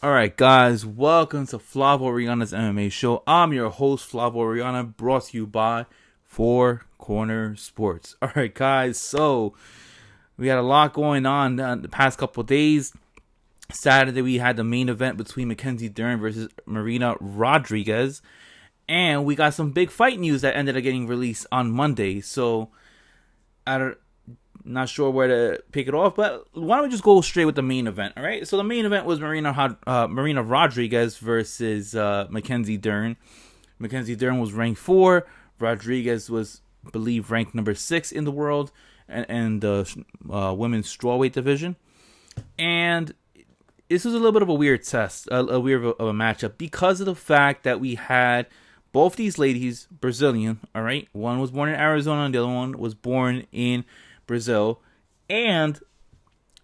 Alright, guys, welcome to Flavo Rihanna's MMA show. I'm your host, Flavo Rihanna, brought to you by Four Corner Sports. Alright, guys, so we had a lot going on the past couple of days. Saturday, we had the main event between Mackenzie Dern versus Marina Rodriguez. And we got some big fight news that ended up getting released on Monday. So, not sure where to pick it off, but why don't we just go straight with the main event, all right? So the main event was Marina Rodriguez versus Mackenzie Dern. Mackenzie Dern was ranked 4. Rodriguez was, I believe, ranked number 6 in the world and the women's strawweight division. And this was a little bit of a weird test, a weird of a matchup, because of the fact that we had both these ladies Brazilian, all right? One was born in Arizona and the other one was born in Brazil, and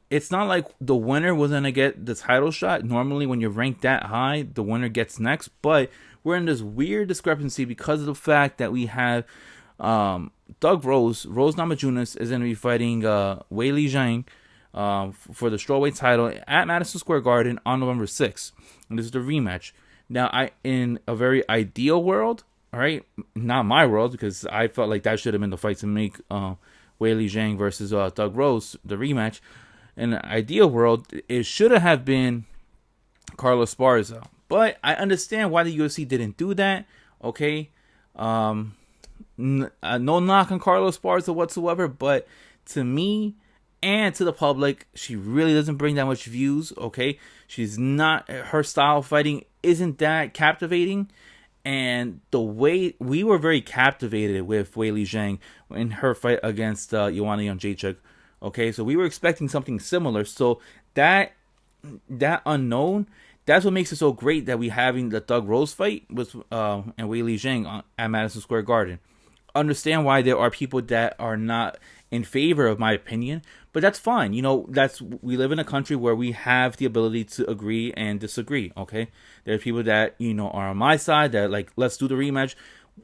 it's not like the winner was going to get the title shot. Normally, when you're ranked that high, the winner gets next, but we're in this weird discrepancy because of the fact that we have Rose Namajunas is going to be fighting Weili Zhang for the strawweight title at Madison Square Garden on November 6th, and this is the rematch. Now, in a very ideal world, all right, not my world, because I felt like that should have been the fight to make Weili Zhang versus Doug Rose, the rematch. In an ideal world, it should have been Carlos Esparza. But I understand why the UFC didn't do that. Okay, no knock on Carlos Esparza whatsoever, but to me and to the public, she really doesn't bring that much views. Okay, she's not, her style of fighting isn't that captivating. And the way we were very captivated with Weili Zhang in her fight against Joanna Jędrzejczyk. Okay, so we were expecting something similar. So that unknown, that's what makes it so great that we having the Doug Rose fight with and Weili Zhang at Madison Square Garden. Understand why there are people that are not in favor of my opinion, but that's fine. You know, we live in a country where we have the ability to agree and disagree. Okay, there are people that are on my side that like, let's do the rematch,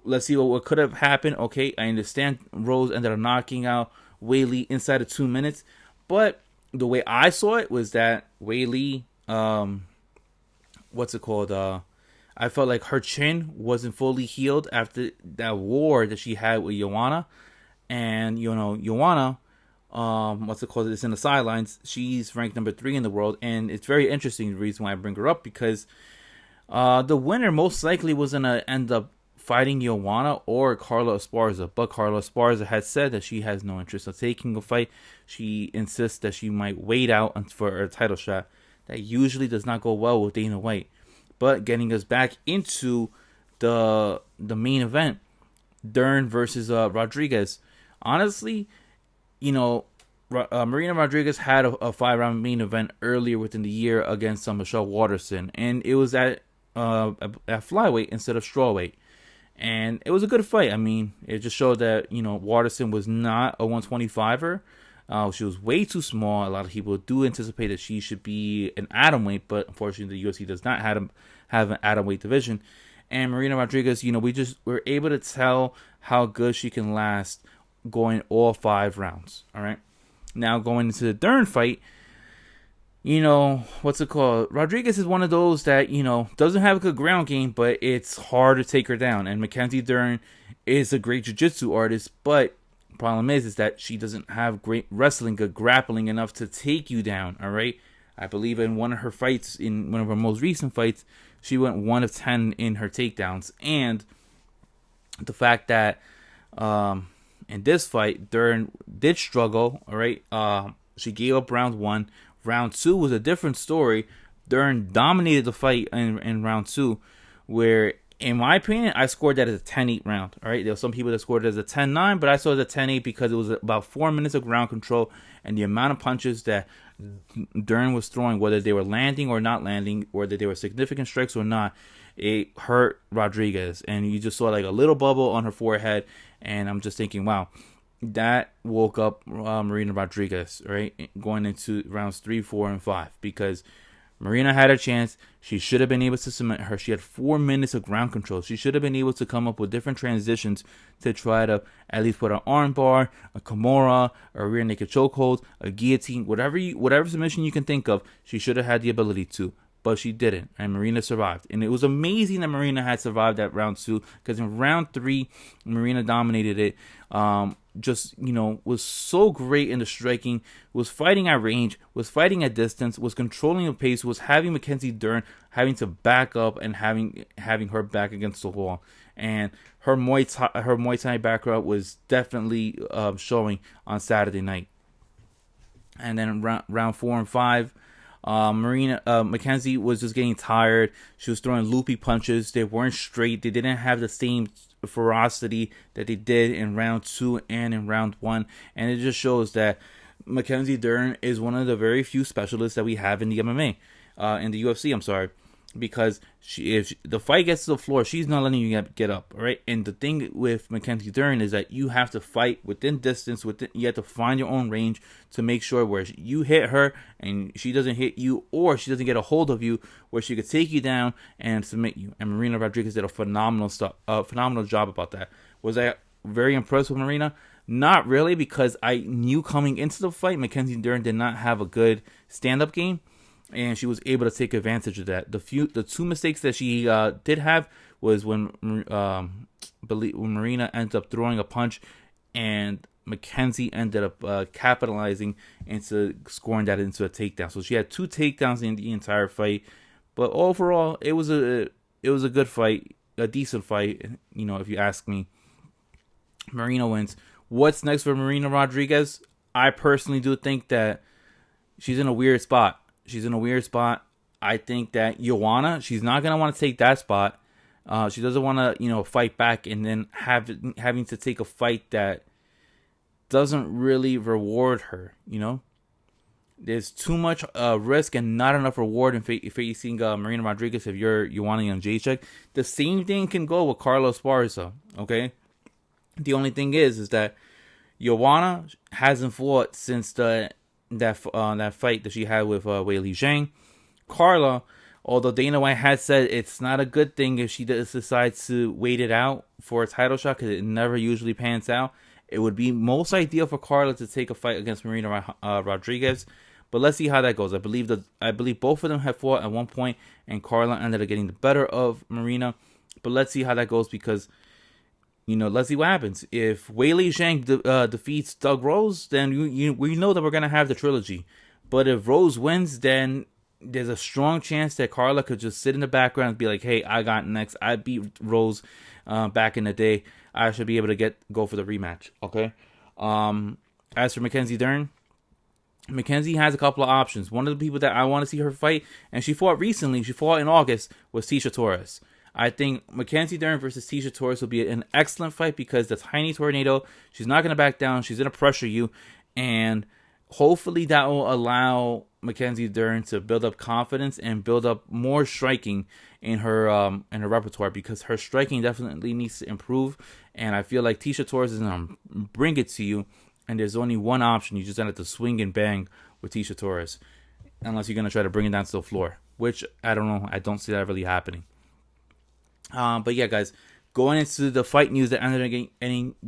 let's see what could have happened. Okay, I understand Rose ended up knocking out Weili inside of 2 minutes, but the way I saw it was that Weili, I felt like her chin wasn't fully healed after that war that she had with Joanna. And, Joanna, is in the sidelines. She's ranked number 3 in the world. And it's very interesting, the reason why I bring her up, because the winner most likely was going to end up fighting Joanna or Carla Esparza. But Carla Esparza had said that she has no interest in taking a fight. She insists that she might wait out for a title shot. That usually does not go well with Dana White. But getting us back into the main event, Dern versus Rodriguez. Honestly, Marina Rodriguez had a 5-round main event earlier within the year against Michelle Waterson, and it was at flyweight instead of strawweight, and it was a good fight. I mean, it just showed that Waterson was not a 125er. She was way too small. A lot of people do anticipate that she should be an atomweight, but unfortunately the UFC does not have an atomweight division. And Marina Rodriguez, we're able to tell how good she can last going all 5 rounds. All right. Now going into the Dern fight, Rodriguez is one of those that, doesn't have a good ground game, but it's hard to take her down. And Mackenzie Dern is a great jiu-jitsu artist, but problem is that she doesn't have great wrestling, good grappling enough to take you down. All right. I believe in one of her fights, in one of her most recent fights, she went 1 of 10 in her takedowns. And the fact that in this fight, Dern did struggle. All right. She gave up round 1. Round 2 was a different story. Dern dominated the fight in round 2, where, in my opinion, I scored that as a 10-8 round. All right, there were some people that scored it as a 10-9, but I saw it as a 10-8 because it was about 4 minutes of ground control, and the amount of punches that Dern was throwing, whether they were landing or not landing, whether they were significant strikes or not, it hurt Rodriguez. And you just saw like a little bubble on her forehead, and I'm just thinking, wow, that woke up Marina Rodriguez, right, going into rounds 3, 4, and 5, because Marina had a chance. She should have been able to cement her. She had 4 minutes of ground control. She should have been able to come up with different transitions to try to at least put an arm bar, a Kimura, a rear naked chokehold, a guillotine, whatever submission you can think of. She should have had the ability to. but she didn't, and Marina survived. And it was amazing that Marina had survived that round 2, because in round 3, Marina dominated it. Was so great in the striking, was fighting at range, was fighting at distance, was controlling the pace, was having Mackenzie Dern having to back up and having her back against the wall. And her Muay Thai background was definitely showing on Saturday night. And then round 4 and 5, Mackenzie was just getting tired. She was throwing loopy punches. They weren't straight. They didn't have the same ferocity that they did in round 2 and in round 1. And it just shows that Mackenzie Dern is one of the very few specialists that we have in the MMA, in the UFC, I'm sorry. Because if the fight gets to the floor, she's not letting you get up, all right? And the thing with Mackenzie Dern is that you have to fight within distance. You have to find your own range to make sure where you hit her and she doesn't hit you, or she doesn't get a hold of you where she could take you down and submit you. And Marina Rodriguez did a phenomenal job about that. Was I very impressed with Marina? Not really, because I knew coming into the fight, Mackenzie Dern did not have a good stand-up game. And she was able to take advantage of that. The two mistakes that she did have was when Marina ended up throwing a punch, and Mackenzie ended up capitalizing into scoring that into a takedown. So she had 2 takedowns in the entire fight. But overall, it was a good fight, a decent fight. If you ask me, Marina wins. What's next for Marina Rodriguez? I personally do think that she's in a weird spot. I think that Joanna, she's not going to want to take that spot. She doesn't want to, fight back and then having to take a fight that doesn't really reward her, There's too much risk and not enough reward in facing Marina Rodriguez if you're Joanna Jędrzejczyk. The same thing can go with Carla Esparza, okay? The only thing is that Joanna hasn't fought since that fight that she had with Weili Zhang. Carla, although Dana White has said it's not a good thing if she decides to wait it out for a title shot, because it never usually pans out, it would be most ideal for Carla to take a fight against Marina Rodriguez. But let's see how that goes. I believe both of them have fought at one point, and Carla ended up getting the better of Marina. But let's see how that goes, because let's see what happens. If Weili Zhang defeats Doug Rose, then we know that we're going to have the trilogy. But if Rose wins, then there's a strong chance that Carla could just sit in the background and be like, hey, I got next. I beat Rose back in the day. I should be able to go for the rematch, okay? As for Mackenzie Dern, Mackenzie has a couple of options. One of the people that I want to see her fight, and she fought recently, she fought in August, was Tecia Torres. I think Mackenzie Dern versus Tecia Torres will be an excellent fight, because the tiny tornado, she's not going to back down. She's going to pressure you. And hopefully that will allow Mackenzie Dern to build up confidence and build up more striking in her repertoire, because her striking definitely needs to improve. And I feel like Tecia Torres is going to bring it to you. And there's only one option. You just have to swing and bang with Tecia Torres, unless you're going to try to bring it down to the floor, which I don't know. I don't see that really happening. But yeah, guys, going into the fight news that ended up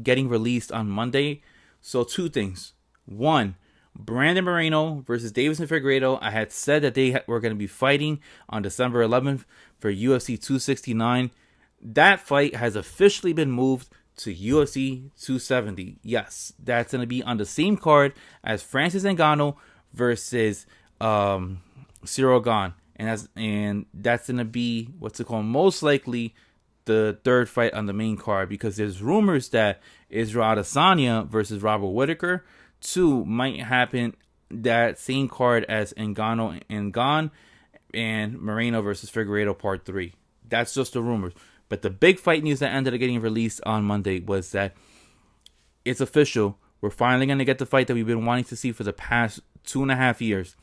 getting released on Monday. So 2 things. 1, Brandon Moreno versus Deiveson Figueiredo. I had said that they were going to be fighting on December 11th for UFC 269. That fight has officially been moved to UFC 270. Yes, that's going to be on the same card as Francis Ngannou versus Cyril Gane. And that's going to be most likely the 3rd fight on the main card, because there's rumors that Israel Adesanya versus Robert Whittaker 2 might happen that same card as Ngannou and Gane, and Moreno versus Figueiredo Part 3. That's just the rumors. But the big fight news that ended up getting released on Monday was that it's official. We're finally going to get the fight that we've been wanting to see for the past 2.5 years.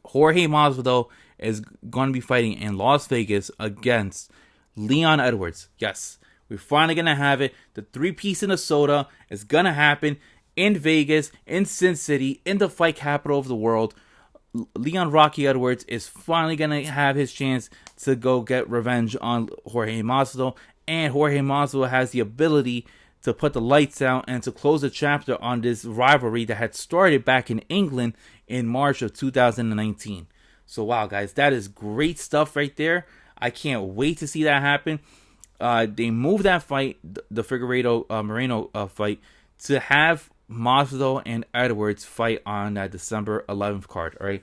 Jorge Masvidal is going to be fighting in Las Vegas against Leon Edwards. Yes, we're finally going to have it. The 3-piece in a soda is going to happen in Vegas, in Sin City, in the fight capital of the world. Leon Rocky Edwards is finally going to have his chance to go get revenge on Jorge Masvidal. And Jorge Masvidal has the ability to put the lights out and to close the chapter on this rivalry that had started back in England in March of 2019. So wow, guys, that is great stuff right there. I can't wait to see that happen. They moved that fight, the Figueiredo Moreno fight, to have Masvidal and Edwards fight on that December 11th card. All right,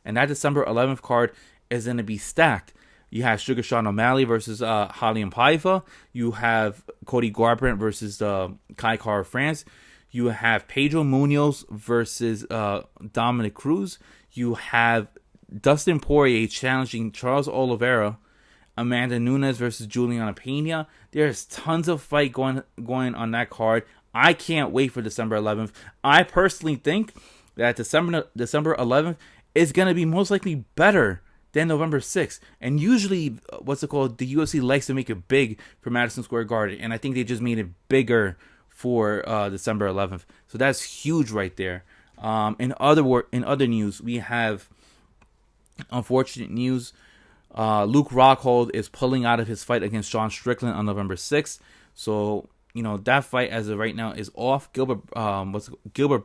and that December 11th card is going to be stacked. You have Sugar Sean O'Malley versus Raulian Paiva. You have Cody Garbrandt versus Kai Kara France. You have Pedro Munoz versus Dominic Cruz. You have Dustin Poirier challenging Charles Oliveira. Amanda Nunes versus Juliana Pena. There's tons of fight going on that card. I can't wait for December 11th. I personally think that December 11th is going to be most likely better than November 6th. And usually, the UFC likes to make it big for Madison Square Garden. And I think they just made it bigger for December 11th. So that's huge right there. In other news, we have unfortunate news. Luke Rockhold is pulling out of his fight against Sean Strickland on November 6th. So, that fight as of right now is off. Gilbert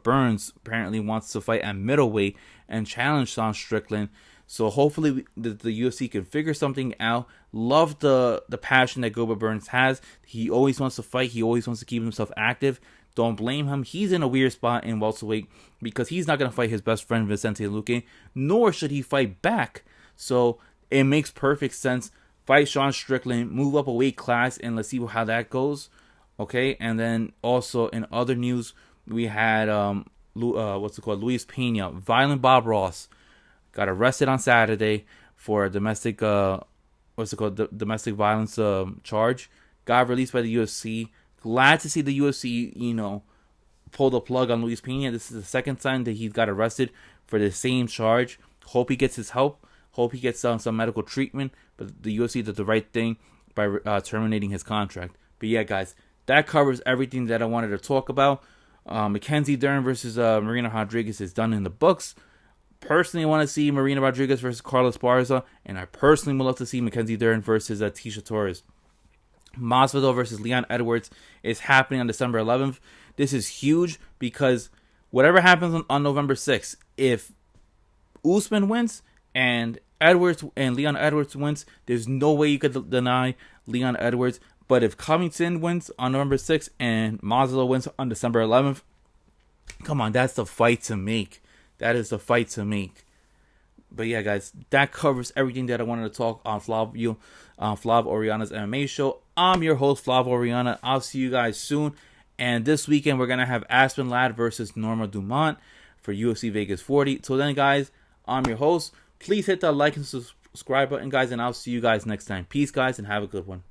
Burns apparently wants to fight at middleweight and challenge Sean Strickland. So hopefully the UFC can figure something out. Love the passion that Gilbert Burns has. He always wants to fight. He always wants to keep himself active. Don't blame him. He's in a weird spot in welterweight because he's not going to fight his best friend Vicente Luque, nor should he fight back. So it makes perfect sense. Fight Sean Strickland, move up a weight class, and let's see how that goes. Okay, and then also in other news, we had Luis Pena, Violent Bob Ross, got arrested on Saturday for a domestic domestic violence charge. Got released by the UFC. Glad to see the UFC, pull the plug on Luis Pena. This is the second time that he got arrested for the same charge. Hope he gets his help. Hope he gets some medical treatment. But the UFC did the right thing by terminating his contract. But yeah, guys, that covers everything that I wanted to talk about. Mackenzie Dern versus Marina Rodriguez is done in the books. Personally, I want to see Marina Rodriguez versus Carla Esparza, and I personally would love to see Mackenzie Dern versus Tisha Torres. Masvidal versus Leon Edwards is happening on December 11th. This is huge because whatever happens on November 6th, if Usman wins and Leon Edwards wins, there's no way you could deny Leon Edwards. But if Covington wins on November 6th and Masvidal wins on December 11th, come on, that's the fight to make. That is the fight to make. But yeah, guys, that covers everything that I wanted to talk on Flav Oriana's MMA show. I'm your host, Flav Oriana. I'll see you guys soon. And this weekend, we're going to have Aspen Ladd versus Norma Dumont for UFC Vegas 40. Till then, guys, I'm your host. Please hit that like and subscribe button, guys, and I'll see you guys next time. Peace, guys, and have a good one.